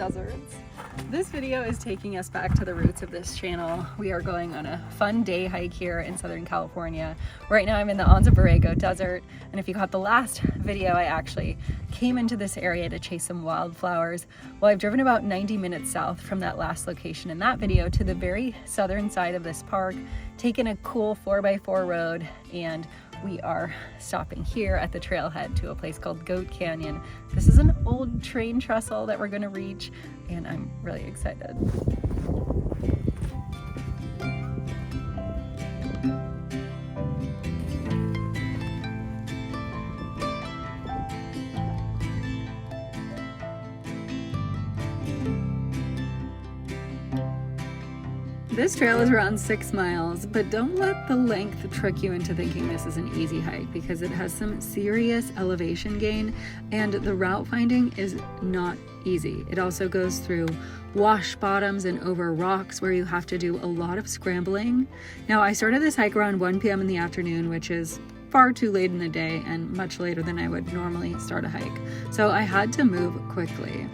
deserts. This video is taking us back to the roots of this channel. We are going on a fun day hike here in Southern California. Right now I'm in the Anza Borrego desert, and if you caught the last video, I actually came into this area to chase some wildflowers. Well, I've driven about 90 minutes south from that last location in that video to the very southern side of this park, taken a cool 4x4 road, and we are stopping here at the trailhead to a place called Goat Canyon. This is an old train trestle that we're gonna reach, and I'm really excited. This trail is around 6 miles, but don't let the length trick you into thinking this is an easy hike, because it has some serious elevation gain and the route finding is not easy. It also goes through wash bottoms and over rocks where you have to do a lot of scrambling. Now, I started this hike around 1 p.m. in the afternoon, which is far too late in the day and much later than I would normally start a hike. So I had to move quickly.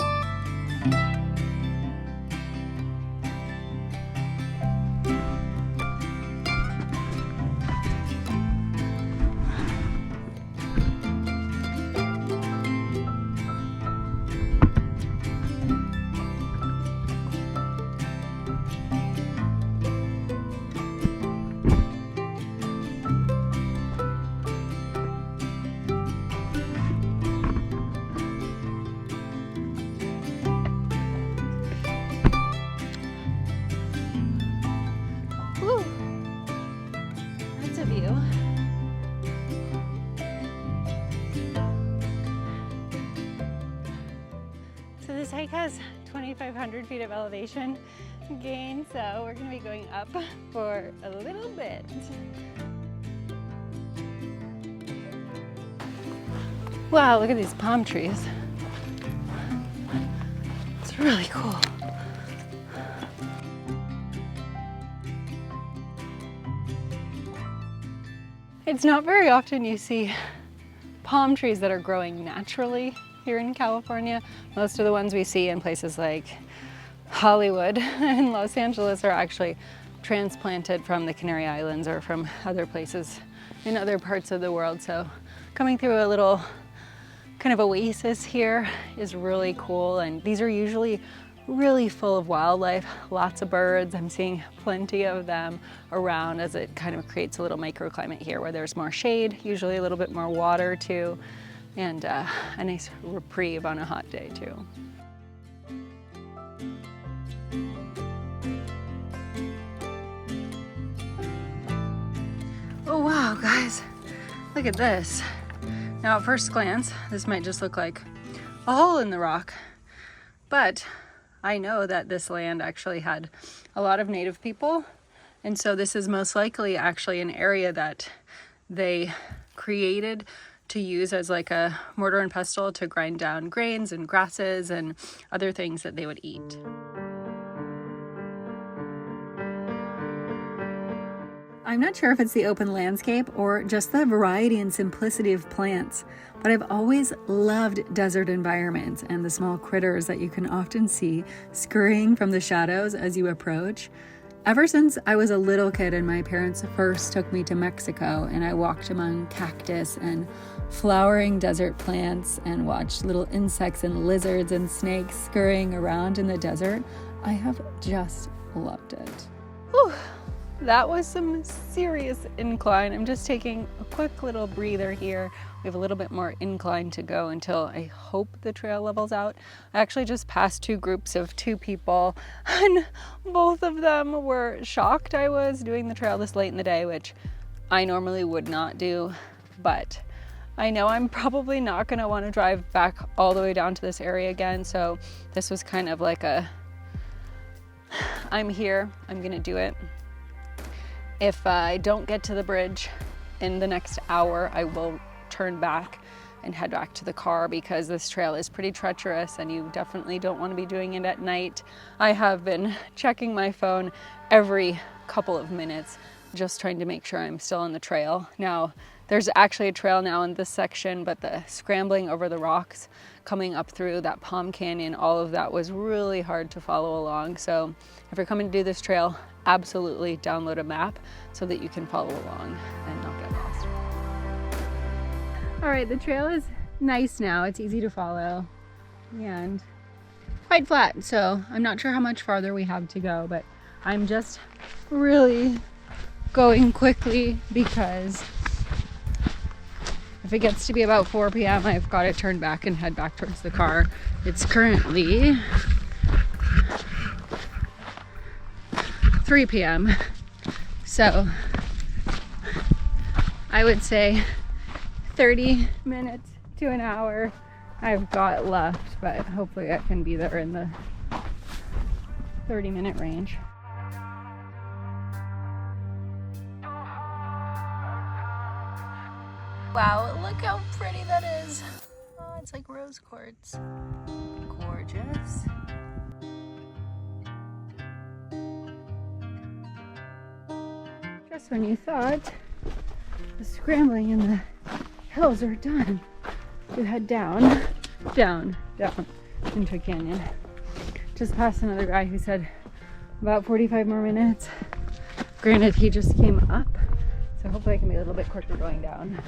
View. So this hike has 2,500 feet of elevation gain, so we're going to be going up for a little bit. Wow, look at these palm trees. It's really cool. It's not very often you see palm trees that are growing naturally here in California. Most of the ones we see in places like Hollywood and Los Angeles are actually transplanted from the Canary Islands or from other places in other parts of the world. So coming through a little kind of oasis here is really cool, and these are usually really full of wildlife, lots of birds. I'm seeing plenty of them around as it kind of creates a little microclimate here where there's more shade, usually a little bit more water too, and a nice reprieve on a hot day too. Oh wow, guys, look at this. Now at first glance, this might just look like a hole in the rock, but I know that this land actually had a lot of native people, and so this is most likely actually an area that they created to use as like a mortar and pestle to grind down grains and grasses and other things that they would eat. I'm not sure if it's the open landscape or just the variety and simplicity of plants, but I've always loved desert environments and the small critters that you can often see scurrying from the shadows as you approach. Ever since I was a little kid and my parents first took me to Mexico and I walked among cactus and flowering desert plants and watched little insects and lizards and snakes scurrying around in the desert, I have just loved it. Whew. That was some serious incline. I'm just taking a quick little breather here. We have a little bit more incline to go until I hope the trail levels out. I actually just passed 2 groups of 2 people, and both of them were shocked I was doing the trail this late in the day, which I normally would not do, but I know I'm probably not gonna wanna drive back all the way down to this area again, so this was kind of like a, I'm here, I'm gonna do it. If I don't get to the bridge in the next hour, I will turn back and head back to the car, because this trail is pretty treacherous and you definitely don't want to be doing it at night. I have been checking my phone every couple of minutes, just trying to make sure I'm still on the trail. Now, There's actually a trail now in this section, but the scrambling over the rocks, coming up through that Palm Canyon, all of that was really hard to follow along. So if you're coming to do this trail, absolutely download a map so that you can follow along and not get lost. All right, the trail is nice now. It's easy to follow and quite flat. So I'm not sure how much farther we have to go, but I'm just really going quickly because if it gets to be about 4 p.m., I've got to turn back and head back towards the car. It's currently 3 p.m. So I would say 30 minutes to an hour I've got left, but hopefully I can be there in the 30-minute range. Wow, look how pretty that is. Oh, it's like rose quartz. Gorgeous. Just when you thought the scrambling in the hills are done, you head down into a canyon. Just past another guy who said about 45 more minutes. Granted, he just came up, so hopefully I can be a little bit quicker going down.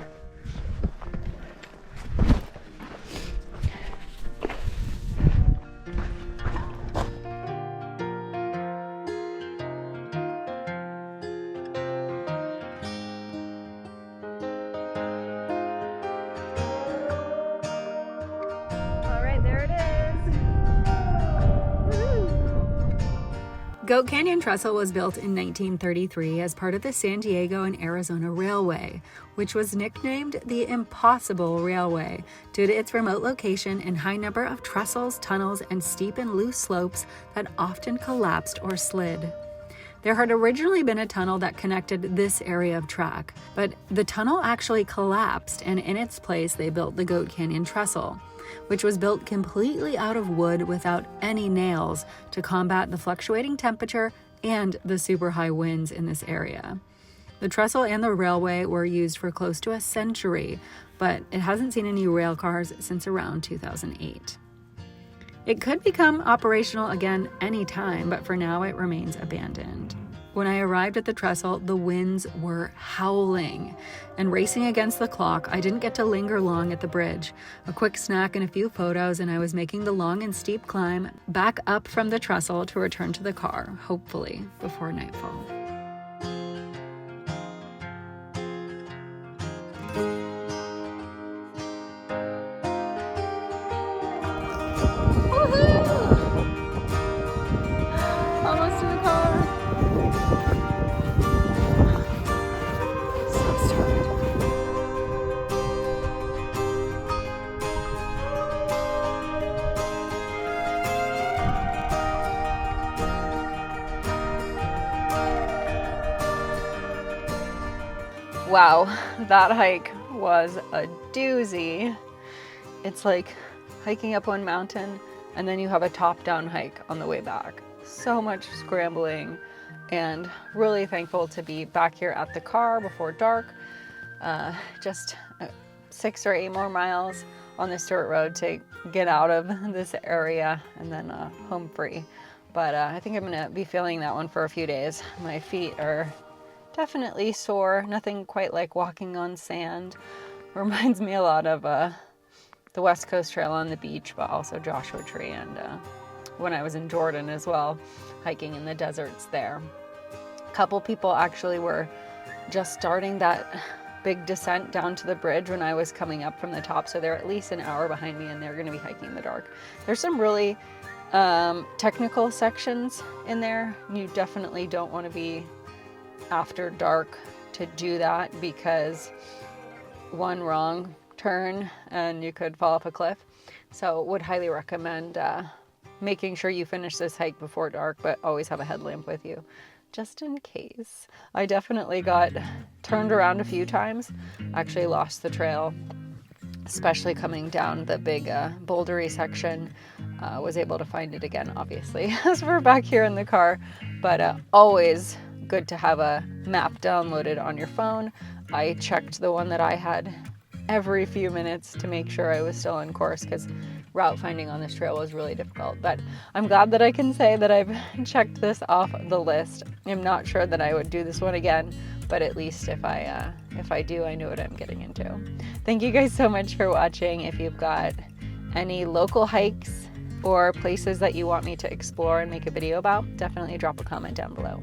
Goat Canyon Trestle was built in 1933 as part of the San Diego and Arizona Railway, which was nicknamed the Impossible Railway due to its remote location and high number of trestles, tunnels, and steep and loose slopes that often collapsed or slid. There had originally been a tunnel that connected this area of track, but the tunnel actually collapsed, and in its place they built the Goat Canyon Trestle, which was built completely out of wood without any nails to combat the fluctuating temperature and the super high winds in this area. The trestle and the railway were used for close to a century, but it hasn't seen any rail cars since around 2008. It could become operational again anytime, but for now it remains abandoned. When I arrived at the trestle, the winds were howling and racing against the clock. I didn't get to linger long at the bridge. A quick snack and a few photos, and I was making the long and steep climb back up from the trestle to return to the car, hopefully before nightfall. Almost to the car. Wow, that hike was a doozy. It's like hiking up one mountain and then you have a top-down hike on the way back. So much scrambling, and really thankful to be back here at the car before dark. Just 6 or 8 more miles on this dirt road to get out of this area and then home free. But I think I'm gonna be feeling that one for a few days. My feet are definitely sore, nothing quite like walking on sand. Reminds me a lot of the West Coast Trail on the beach, but also Joshua Tree, and when I was in Jordan as well, hiking in the deserts there. A couple people actually were just starting that big descent down to the bridge when I was coming up from the top, so they're at least an hour behind me, and they're gonna be hiking in the dark. There's some really technical sections in there. You definitely don't want to be after dark to do that, because one wrong turn and you could fall off a cliff. So would highly recommend making sure you finish this hike before dark, but always have a headlamp with you just in case. I definitely got turned around a few times, actually lost the trail, especially coming down the big bouldery section. Was able to find it again, obviously, as we're back here in the car, but always good to have a map downloaded on your phone. I checked the one that I had every few minutes to make sure I was still on course, because route finding on this trail was really difficult. But I'm glad that I can say that I've checked this off the list. I'm not sure that I would do this one again, but at least if I do, I know what I'm getting into. Thank you guys so much for watching. If you've got any local hikes or places that you want me to explore and make a video about, definitely drop a comment down below.